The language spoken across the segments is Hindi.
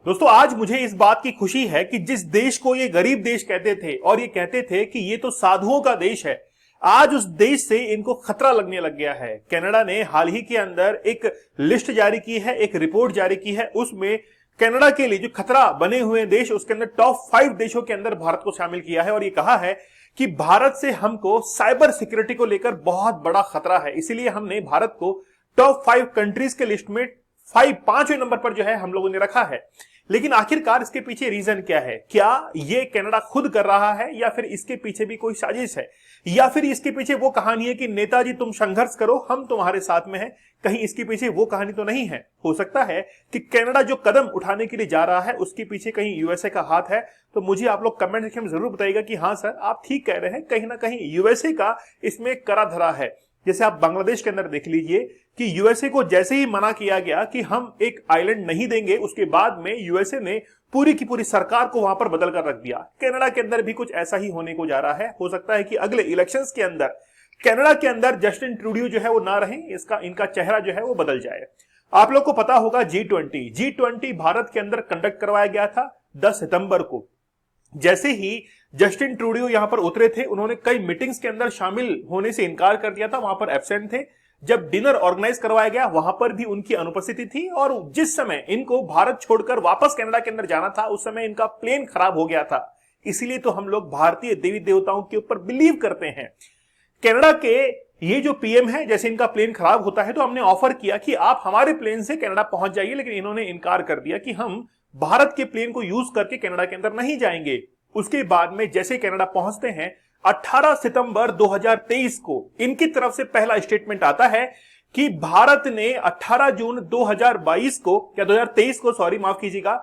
दोस्तों आज मुझे इस बात की खुशी है कि जिस देश को ये गरीब देश कहते थे और ये कहते थे कि ये तो साधुओं का देश है, आज उस देश से इनको खतरा लगने लग गया है। कनाडा ने हाल ही के अंदर एक लिस्ट जारी की है, एक रिपोर्ट जारी की है। उसमें कनाडा के लिए जो खतरा बने हुए देश, उसके अंदर टॉप 5 देशों के अंदर भारत को शामिल किया है और ये कहा है कि भारत से हमको साइबर सिक्योरिटी को लेकर बहुत बड़ा खतरा है। इसीलिए हमने भारत को टॉप 5 कंट्रीज के लिस्ट में 5वें नंबर पर जो है हम लोगों ने रखा है। लेकिन आखिरकार इसके पीछे रीजन क्या है? क्या ये कनाडा खुद कर रहा है या फिर इसके पीछे भी कोई साजिश है, या फिर इसके पीछे वो कहानी है कि नेताजी तुम संघर्ष करो, हम तुम्हारे साथ में हैं? कहीं इसके पीछे वो कहानी तो नहीं है? हो सकता है कि कनाडा जो कदम उठाने के लिए जा रहा है उसके पीछे कहीं यूएसए का हाथ है। तो मुझे आप लोग कमेंट सेक्शन में जरूर बताइएगा कि हाँ सर आप ठीक कह रहे हैं, कहीं ना कहीं यूएसए का इसमें करा धरा है। जैसे आप बांग्लादेश के अंदर देख लीजिए कि यूएसए को जैसे ही मना किया गया कि हम एक आइलैंड नहीं देंगे, उसके बाद में यूएसए ने पूरी की पूरी सरकार को वहां पर बदल कर रख दिया। कनाडा के अंदर भी कुछ ऐसा ही होने को जा रहा है। हो सकता है कि अगले इलेक्शंस के अंदर कनाडा के अंदर जस्टिन ट्रूडियो जो है वो ना रहे, इनका चेहरा जो है वो बदल जाए। आप लोग को पता होगा G20 भारत के अंदर कंडक्ट करवाया गया था 10 सितंबर को। जैसे ही जस्टिन ट्रूडियो यहां पर उतरे थे, उन्होंने कई मीटिंग्स के अंदर शामिल होने से इनकार कर दिया था, वहां पर एब्सेंट थे। जब डिनर ऑर्गेनाइज करवाया गया वहां पर भी उनकी अनुपस्थिति थी और जिस समय इनको भारत छोड़कर वापस कनाडा के अंदर जाना था उस समय इनका प्लेन खराब हो गया था। इसीलिए तो हम लोग भारतीय देवी देवताओं के ऊपर बिलीव करते हैं। कनाडा के ये जो पीएम है, जैसे इनका प्लेन खराब होता है तो हमने ऑफर किया कि आप हमारे प्लेन से कनाडा पहुंच जाइए, लेकिन इन्होंने इनकार कर दिया कि हम भारत के प्लेन को यूज करके कनाडा के अंदर नहीं जाएंगे। उसके बाद में जैसे कनाडा पहुंचते हैं 18 सितंबर 2023 को इनकी तरफ से पहला स्टेटमेंट आता है कि भारत ने 18 जून 2022 को या 2023 को, सॉरी माफ कीजिएगा,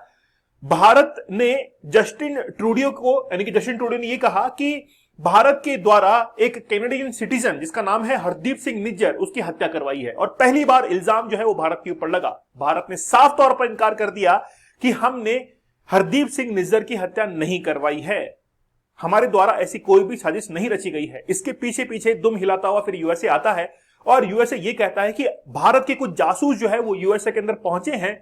भारत ने जस्टिन ट्रूडियो को, यानी कि जस्टिन ट्रूडियो ने यह कहा कि भारत के द्वारा एक कैनेडियन सिटीजन जिसका नाम है हरदीप सिंह निज्जर, उसकी हत्या करवाई है। और पहली बार इल्जाम जो है वो भारत के ऊपर लगा। भारत ने साफ तौर पर इनकार कर दिया कि हमने हरदीप सिंह निज्जर की हत्या नहीं करवाई है, हमारे द्वारा ऐसी कोई भी साजिश नहीं रची गई है। इसके पीछे पीछे दुम हिलाता हुआ फिर यूएसए आता है और यूएसए ये कहता है कि भारत के कुछ जासूस जो है वो यूएसए के अंदर पहुंचे हैं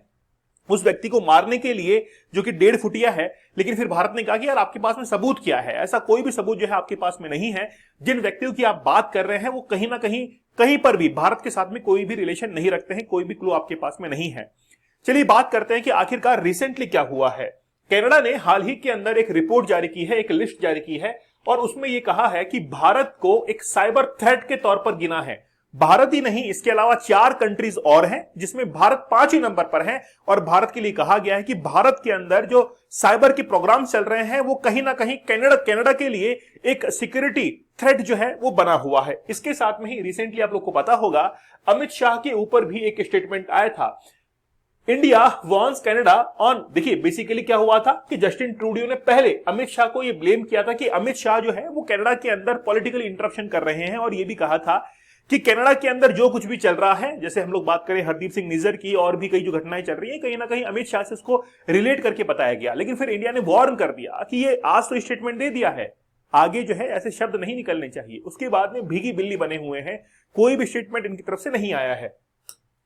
उस व्यक्ति को मारने के लिए जो कि 1.5 फुटिया है। लेकिन फिर भारत ने कहा कि यार आपके पास में सबूत क्या है? ऐसा कोई भी सबूत जो है आपके पास में नहीं है। जिन व्यक्तियों की आप बात कर रहे हैं वो कहीं ना कहीं पर भी भारत के साथ में कोई भी रिलेशन नहीं रखते हैं, कोई भी क्लू आपके पास में नहीं है। चलिए बात करते हैं कि आखिरकार रिसेंटली क्या हुआ है। कनाडा ने हाल ही के अंदर एक रिपोर्ट जारी की है, एक लिस्ट जारी की है और उसमें यह कहा है कि भारत को एक साइबर थ्रेट के तौर पर गिना है। भारत ही नहीं, इसके अलावा 4 कंट्रीज और हैं जिसमें भारत 5वें नंबर पर है। और भारत के लिए कहा गया है कि भारत के अंदर जो साइबर के प्रोग्राम चल रहे हैं वो कहीं ना कहीं कनाडा के लिए एक सिक्योरिटी थ्रेट जो है वो बना हुआ है। इसके साथ में ही रिसेंटली आप लोग को पता होगा अमित शाह के ऊपर भी एक स्टेटमेंट आया था, इंडिया वॉन्स कनाडा ऑन। देखिए बेसिकली क्या हुआ था कि जस्टिन ट्रूडियो ने पहले अमित शाह को यह ब्लेम किया था कि अमित शाह जो है वो कनाडा के अंदर पॉलिटिकल इंटरप्शन कर रहे हैं और यह भी कहा था कि कनाडा के अंदर जो कुछ भी चल रहा है, जैसे हम लोग बात करें हरदीप सिंह निज्जर की और भी कई जो घटनाएं चल रही है, कहीं ना कहीं अमित शाह से उसको रिलेट करके बताया गया। लेकिन फिर इंडिया ने वार्न कर दिया कि ये आज तो स्टेटमेंट दे दिया है, आगे जो है ऐसे शब्द नहीं निकलने चाहिए। उसके बाद में भीगी बिल्ली बने हुए हैं, कोई भी स्टेटमेंट इनकी तरफ से नहीं आया है।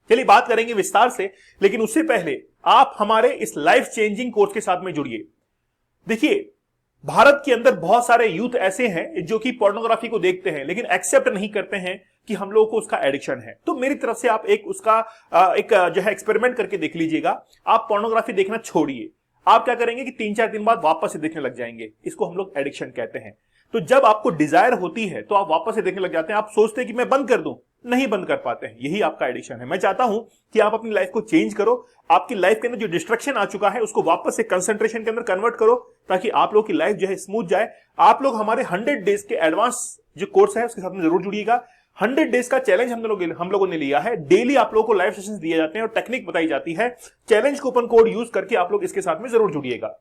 चलिए बात करेंगे विस्तार से, लेकिन उससे पहले आप हमारे इस लाइफ चेंजिंग कोर्स के साथ में जुड़िए। देखिए भारत के अंदर बहुत सारे यूथ ऐसे हैं जो कि पोर्नोग्राफी को देखते हैं लेकिन एक्सेप्ट नहीं करते हैं कि हम लोगों को उसका एडिक्शन है। तो मेरी तरफ से आप एक उसका एक जो है एक्सपेरिमेंट करके देख लीजिएगा। आप पोर्नोग्राफी देखना छोड़िए, आप क्या करेंगे कि 3-4 दिन बाद वापस से देखने लग जाएंगे। इसको हम लोग एडिक्शन कहते हैं। तो जब आपको डिजायर होती है तो आप वापस से देखने लग जाते हैं। आप सोचते हैं कि मैं बंद कर दूं, नहीं बंद कर पाते हैं। यही आपका एडिक्शन है। मैं चाहता हूं कि आप अपनी लाइफ को चेंज करो, आपकी लाइफ के अंदर जो डिस्ट्रक्शन आ चुका है उसको वापस से कंसंट्रेशन के अंदर कन्वर्ट करो, ताकि आप लोग की लाइफ जो है स्मूथ जाए। आप लोग हमारे 100 डेज के एडवांस जो कोर्स है उसके साथ में जरूर जुड़िएगा। 100 डेज का चैलेंज हम लोगों ने लिया है। डेली आप लोगों को लाइव सेशंस दिए जाते हैं और टेक्निक बताई जाती है। चैलेंज कूपन कोड यूज करके आप लोग इसके साथ में जरूर जुड़िएगा।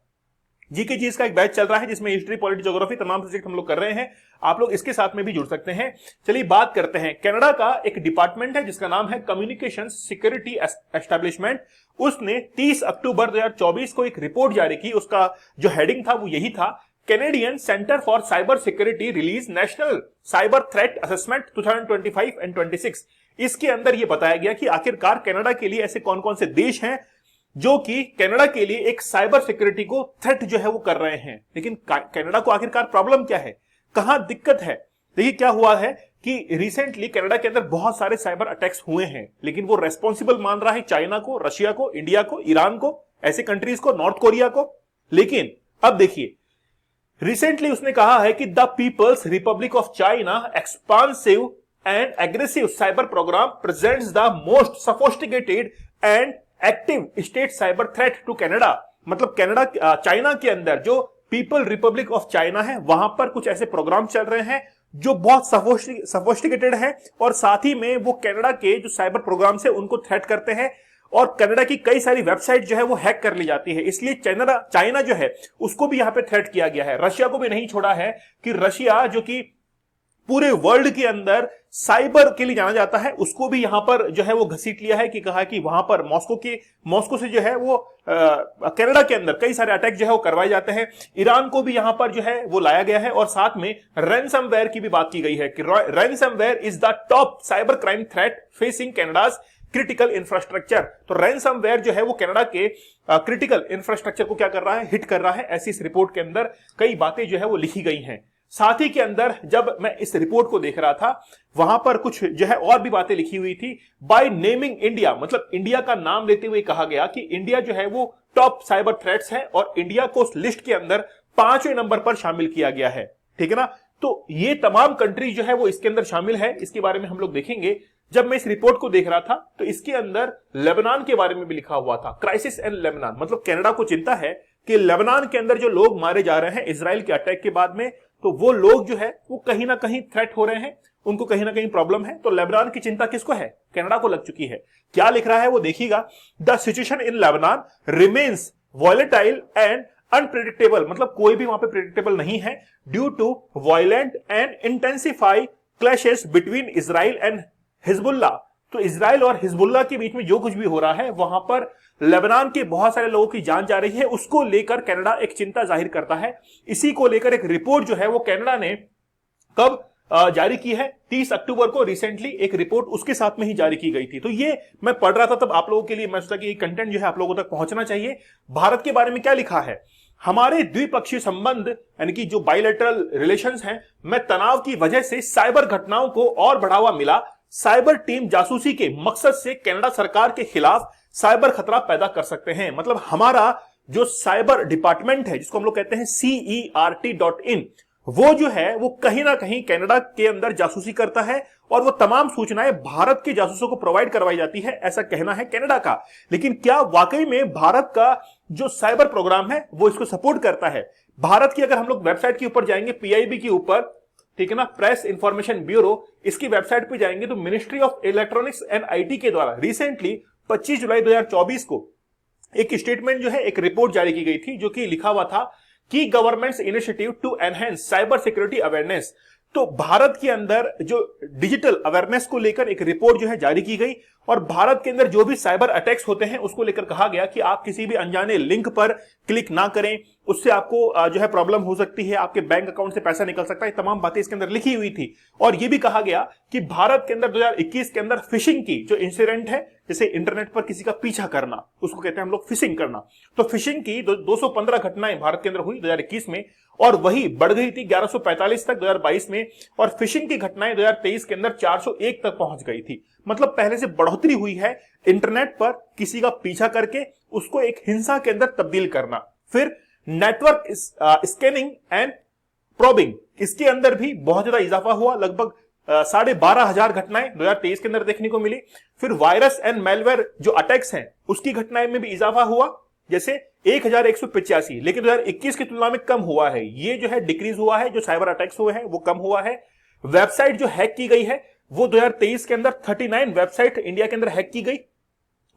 जीके जीएस का एक बैच चल रहा है जिसमें हिस्ट्री, पॉलिटी, ज्योग्राफी तमाम सब्जेक्ट हम लोग कर रहे हैं। आप लोग इसके साथ में भी जुड़ सकते हैं। चलिए बात करते हैं। कनाडा का एक डिपार्टमेंट है जिसका नाम है कम्युनिकेशन सिक्योरिटी एस्टेब्लिशमेंट। उसने 30 अक्टूबर 2024 को एक रिपोर्ट जारी की। उसका जो हेडिंग था वो यही था, Canadian centre for cyber security release national cyber threat assessment 2025 and 26। इसके अंदर यह बताया गया कि आखिरकार कनाडा के लिए ऐसे कौन कौन से देश हैं जो कि कनाडा के लिए एक साइबर सिक्योरिटी को थ्रेट जो है वो कर रहे हैं। लेकिन कनाडा को आखिरकार प्रॉब्लम क्या है, कहां दिक्कत है? देखिए क्या हुआ है कि रिसेंटली कनाडा के अंदर बहुत सारे साइबर अटैक्स हुए हैं, लेकिन वो रेस्पॉन्सिबल मान रहा है चाइना को, रशिया को, इंडिया को, ईरान को, ऐसे कंट्रीज को, नॉर्थ कोरिया को। लेकिन अब देखिए रिसेंटली उसने कहा है कि the people's republic of China expansive and aggressive cyber program presents the most sophisticated and active state cyber threat to Canada. मतलब कनाडा चाइना के अंदर जो पीपल रिपब्लिक ऑफ चाइना है वहां पर कुछ ऐसे प्रोग्राम चल रहे हैं जो बहुत सोफिस्टिकेटेड है और साथ ही में वो कनाडा के जो साइबर प्रोग्राम्स है उनको थ्रेट करते हैं और कनाडा की कई सारी वेबसाइट जो है वो हैक कर ली जाती है। इसलिए चाइना जो है उसको भी यहां पे थ्रेट किया गया है। रशिया को भी नहीं छोड़ा है कि रशिया जो कि पूरे वर्ल्ड के अंदर साइबर के लिए जाना जाता है, उसको भी यहां पर जो है वो घसीट लिया है कि कहा कि वहां पर मॉस्को से जो है वो कनाडा के अंदर कई सारे अटैक जो है वो करवाए जाते हैं। ईरान को भी यहां पर जो है वो लाया गया है और साथ में रैनसमवेयर की भी बात की गई है कि ransomware is the top cyber crime threat facing Canada's critical infrastructure. तो रैनसमवेयर जो है वो कनाडा के क्रिटिकल इंफ्रास्ट्रक्चर को क्या कर रहा है, हिट कर रहा है। ऐसी इस रिपोर्ट के अंदर कई बातें जो है वो लिखी गई हैं। साथ ही के अंदर जब मैं इस रिपोर्ट को देख रहा था वहां पर कुछ जो है और भी बातें लिखी हुई थी। बाय नेमिंग इंडिया, मतलब इंडिया का नाम लेते हुए कहा गया कि इंडिया जो है वो टॉप साइबर थ्रेट्स है और इंडिया को उस लिस्ट के अंदर 5वें नंबर पर शामिल किया गया है। ठीक है ना। तो ये तमाम कंट्री जो है वो इसके अंदर शामिल है, इसके बारे में हम लोग देखेंगे। जब मैं इस रिपोर्ट को देख रहा था तो इसके अंदर लेबनान के बारे में भी लिखा हुआ था, क्राइसिस एंड लेबनान। मतलब कनाडा को चिंता है कि लेबनान के अंदर जो लोग मारे जा रहे हैं इजराइल के अटैक के बाद में, तो वो लोग जो है वो कहीं ना कहीं थ्रेट हो रहे हैं, उनको कहीं ना कहीं प्रॉब्लम है। तो लेबनान की चिंता किसको है, कनाडा को लग चुकी है। क्या लिख रहा है वो देखिएगा। The situation in Lebanon remains volatile and unpredictable, मतलब कोई भी वहां पे प्रेडिक्टेबल नहीं है, due to violent and intensify clashes between Israel and Hezbollah. तो इजराइल और हिजबुल्ला के बीच में जो कुछ भी हो रहा है वहां पर लेबनान के बहुत सारे लोगों की जान जा रही है, उसको लेकर कनाडा एक चिंता जाहिर करता है। इसी को लेकर एक रिपोर्ट जो है वो कनाडा ने कब जारी की है, 30 अक्टूबर को रिसेंटली एक रिपोर्ट उसके साथ में ही जारी की गई थी। तो ये मैं पढ़ रहा था तब आप लोगों के लिए मैं सोचा कि ये कंटेंट जो है आप लोगों तक पहुंचना चाहिए। भारत के बारे में क्या लिखा है, हमारे द्विपक्षीय संबंध यानी कि जो बायलैटरल रिलेशंस हैं में तनाव की वजह से साइबर घटनाओं को और बढ़ावा मिला। साइबर टीम जासूसी के मकसद से कनाडा सरकार के खिलाफ साइबर खतरा पैदा कर सकते हैं। मतलब हमारा जो साइबर डिपार्टमेंट है जिसको हम लोग कहते हैं CERT.in, वो जो है वो कहीं ना कहीं कनाडा के अंदर जासूसी करता है और वो तमाम सूचनाएं भारत के जासूसों को प्रोवाइड करवाई जाती है, ऐसा कहना है कनाडा का। लेकिन क्या वाकई में भारत का जो साइबर प्रोग्राम है वो इसको सपोर्ट करता है? भारत की अगर हम लोग वेबसाइट के ऊपर जाएंगे, PIB के ऊपर, ठीक है ना, प्रेस इंफॉर्मेशन ब्यूरो, इसकी वेबसाइट पे जाएंगे तो ministry of electronics and IT के द्वारा रिसेंटली 25 जुलाई 2024 को एक स्टेटमेंट जो है, एक रिपोर्ट जारी की गई थी जो कि लिखा हुआ था कि government's initiative to enhance cyber security awareness. तो भारत के अंदर जो डिजिटल अवेयरनेस को लेकर एक रिपोर्ट जो है जारी की गई और भारत के अंदर जो भी साइबर अटैक्स होते हैं उसको लेकर कहा गया कि आप किसी भी अनजाने लिंक पर क्लिक ना करें, उससे आपको जो है प्रॉब्लम हो सकती है, आपके बैंक अकाउंट से पैसा निकल सकता है। तमाम बातें इसके अंदर लिखी हुई थी और यह भी कहा गया कि भारत के अंदर 2021 के अंदर फिशिंग की जो इंसिडेंट है, जैसे इंटरनेट पर किसी का पीछा करना, उसको कहते हैं हम लोग फिशिंग करना, तो फिशिंग की 215 घटनाएं भारत के अंदर हुई 2021 में और वही बढ़ गई थी 1145 तक 2022 में और फिशिंग की घटनाएं 2023 के अंदर 401 तक पहुंच गई थी। मतलब पहले से बढ़ोतरी हुई है इंटरनेट पर किसी का पीछा करके उसको एक हिंसा के अंदर तब्दील करना। फिर नेटवर्क स्कैनिंग एंड प्रोबिंग, इसके अंदर भी बहुत ज्यादा इजाफा हुआ, लगभग 12,500 घटनाएं 2023 के अंदर देखने को मिली। फिर वायरस एंड मेलवेयर जो अटैक्स हैं उसकी घटनाएं में भी इजाफा हुआ, जैसे 1185, लेकिन 2021 की तुलना में कम हुआ है। ये जो है डिक्रीज हुआ है, जो साइबर अटैक्स हुए हैं वो कम हुआ है। वेबसाइट जो हैक की गई है वो 2023 के अंदर 39 वेबसाइट इंडिया के अंदर हैक की गई।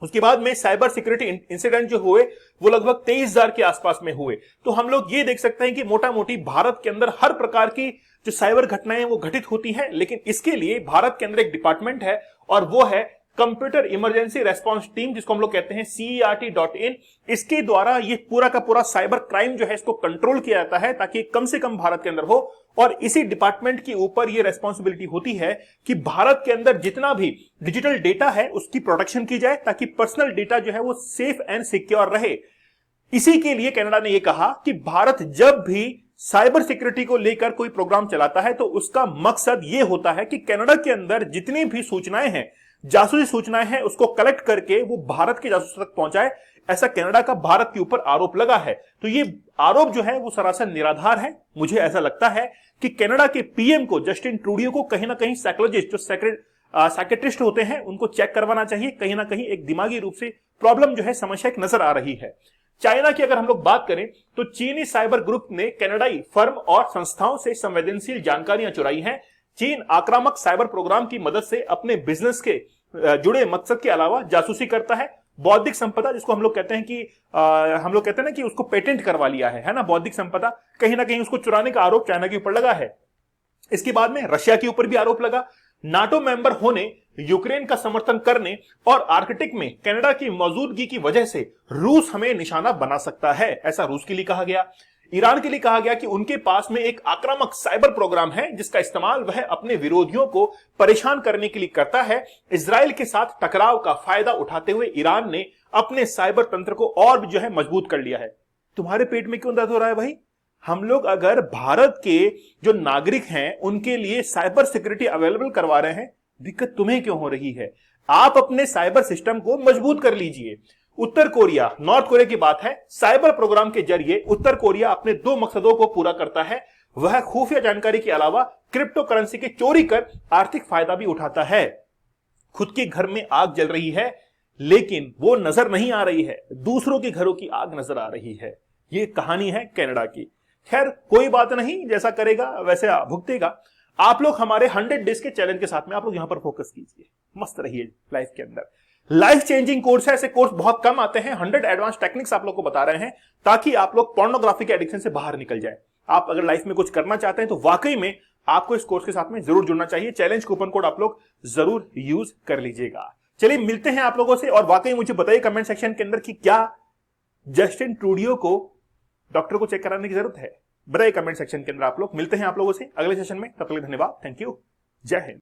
उसके बाद में साइबर सिक्योरिटी इंसिडेंट जो हुए वो लगभग 23,000 के आसपास में हुए। तो हम लोग ये देख सकते हैं कि मोटा मोटी भारत के अंदर हर प्रकार की जो साइबर घटनाएं वो घटित होती हैं, लेकिन इसके लिए भारत के अंदर एक डिपार्टमेंट है और वो है कंप्यूटर इमरजेंसी रेस्पॉन्स टीम, जिसको हम लोग कहते हैं CERT.in, इसके द्वारा ये पूरा का पूरा साइबर क्राइम जो है इसको कंट्रोल किया जाता है ताकि कम से कम भारत के अंदर हो। और इसी डिपार्टमेंट के ऊपर ये रेस्पॉन्सिबिलिटी होती है कि भारत के अंदर जितना भी डिजिटल डेटा है उसकी प्रोटेक्शन की जाए ताकि पर्सनल डेटा जो है वो सेफ एंड सिक्योर रहे। इसी के लिए कनाडा ने यह कहा कि भारत जब भी साइबर सिक्योरिटी को लेकर कोई प्रोग्राम चलाता है तो उसका मकसद यह होता है कि कनाडा के अंदर जितनी भी सूचनाएं हैं, जासूसी सूचनाएं हैं, उसको कलेक्ट करके वो भारत के जासूस तक पहुंचाए। ऐसा कनाडा का भारत के ऊपर आरोप लगा है। तो ये आरोप जो है वो सरासर निराधार है। मुझे ऐसा लगता है कि कनाडा के पीएम को, जस्टिन ट्रूडियो को, कहीं ना कहीं साइकोलॉजिस्ट, जो साइकेट्रिस्ट होते हैं, उनको चेक करवाना चाहिए। कहीं ना कहीं एक दिमागी रूप से प्रॉब्लम जो है, समस्या एक नजर आ रही है। चाइना की अगर हम लोग बात करें तो चीनी साइबर ग्रुप ने कनाडाई फर्म और संस्थाओं से संवेदनशील जानकारियां चुराई हैं। चीन आक्रामक साइबर प्रोग्राम की मदद से अपने बिजनेस के जुड़े मकसद के अलावा जासूसी करता है। बौद्धिक संपदा, जिसको हम लोग कहते हैं कि हम लोग कहते हैं ना कि उसको पेटेंट करवा लिया है ना, बौद्धिक संपदा, कहीं ना कहीं उसको चुराने का आरोप चाइना के ऊपर लगा है। इसके बाद में रशिया के ऊपर भी आरोप लगा। नाटो मेंबर होने, यूक्रेन का समर्थन करने और आर्कटिक में कनाडा की मौजूदगी की वजह से रूस हमें निशाना बना सकता है, ऐसा रूस के लिए कहा गया। ईरान के लिए कहा गया कि उनके पास में एक आक्रामक साइबर प्रोग्राम है जिसका इस्तेमाल वह अपने विरोधियों को परेशान करने के लिए करता है। इजराइल के साथ टकराव का फायदा उठाते हुए ईरान ने अपने साइबर तंत्र को और भी जो है मजबूत कर लिया है। तुम्हारे पेट में क्यों दर्द हो रहा है भाई? हम लोग अगर भारत के जो नागरिक हैं उनके लिए साइबर सिक्योरिटी अवेलेबल करवा रहे हैं, दिक्कत तुम्हें क्यों हो रही है? आप अपने साइबर सिस्टम को मजबूत कर लीजिए। उत्तर कोरिया, नॉर्थ कोरिया की बात है, साइबर प्रोग्राम के जरिए उत्तर कोरिया अपने दो मकसदों को पूरा करता है। वह खुफिया जानकारी के अलावा क्रिप्टो करेंसी की चोरी कर आर्थिक फायदा भी उठाता है। खुद के घर में आग जल रही है लेकिन वो नजर नहीं आ रही है, दूसरों के घरों की आग नजर आ रही है। ये कहानी है कनाडा की। खैर कोई बात नहीं, जैसा करेगा वैसे भुगतेगा। आप लोग हमारे 100 डेज के चैलेंज के साथ में आप लोग यहां पर फोकस कीजिए, मस्त रहिए लाइफ के अंदर। लाइफ चेंजिंग कोर्स है, ऐसे कोर्स बहुत कम आते हैं। 100 एडवांस टेक्निक्स आप लोग को बता रहे हैं ताकि आप लोग पोर्नोग्राफी के एडिक्शन से बाहर निकल जाए। आप अगर लाइफ में कुछ करना चाहते हैं तो वाकई में आपको इस कोर्स के साथ में जरूर जुड़ना चाहिए। चैलेंज कूपन कोड आप लोग जरूर यूज कर लीजिएगा। चलिए मिलते हैं आप लोगों से, और वाकई मुझे बताइए कमेंट सेक्शन के अंदर कि क्या जस्टिन ट्रूडियो को डॉक्टर को चेक कराने की जरूरत है? बताइए कमेंट सेक्शन के अंदर आप लोग। मिलते हैं आप लोगों से अगले सेशन में, तब तक के लिए धन्यवाद, थैंक यू, जय हिंद।